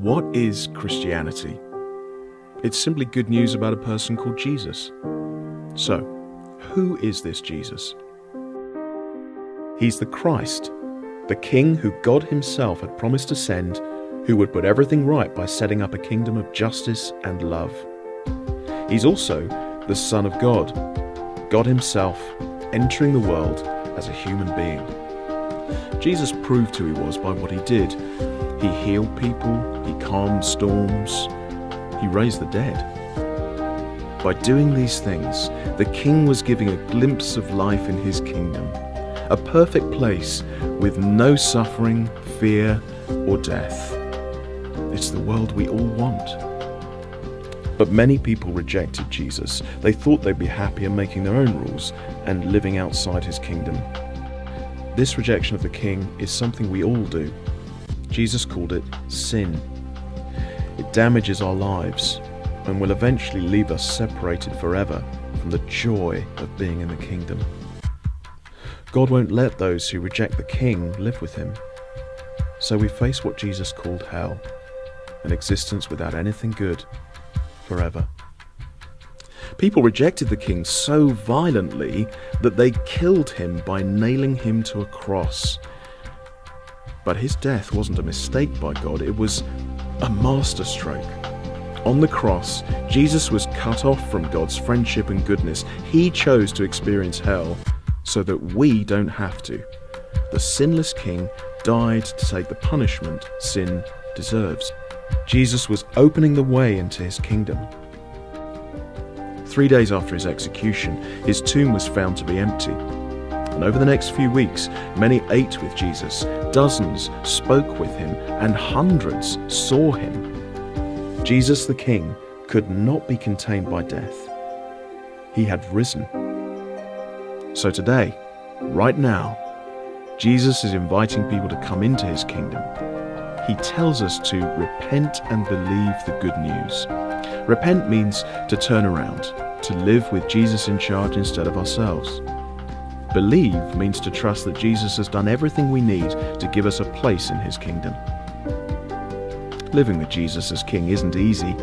What is Christianity? It's simply good news about a person called Jesus. So, who is this Jesus? He's the Christ, the King who God himself had promised to send, who would put everything right by setting up a kingdom of justice and love. He's also the Son of God, God himself entering the world as a human being. Jesus proved who he was by what he did. He healed people, he calmed storms, he raised the dead. By doing these things, the King was giving a glimpse of life in his kingdom, a perfect place with no suffering, fear, or death. It's the world we all want. But many people rejected Jesus. They thought they'd be happier making their own rules and living outside his kingdom. This rejection of the King is something we all do. Jesus called it sin. It damages our lives and will eventually leave us separated forever from the joy of being in the kingdom. God won't let those who reject the King live with him. So we face what Jesus called hell, an existence without anything good, forever. People rejected the King so violently that they killed him by nailing him to a cross. But his death wasn't a mistake by God, it was a masterstroke. On the cross, Jesus was cut off from God's friendship and goodness. He chose to experience hell so that we don't have to. The sinless King died to take the punishment sin deserves. Jesus was opening the way into his kingdom. 3 days after his execution, his tomb was found to be empty. And over the next few weeks, many ate with Jesus, dozens spoke with him, and hundreds saw him. Jesus the King could not be contained by death. He had risen. So today, right now, Jesus is inviting people to come into his kingdom. He tells us to repent and believe the good news. Repent means to turn around, to live with Jesus in charge instead of ourselves. Believe means to trust that Jesus has done everything we need to give us a place in his kingdom. Living with Jesus as King isn't easy.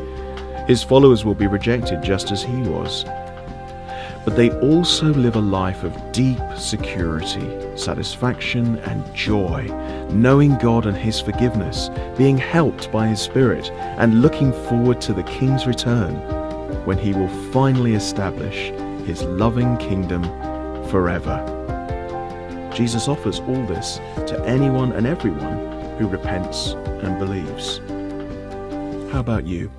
His followers will be rejected just as he was. But they also live a life of deep security, satisfaction, and joy, knowing God and his forgiveness, being helped by his Spirit, and looking forward to the King's return, when he will finally establish his loving kingdom forever. Jesus offers all this to anyone and everyone who repents and believes. How about you?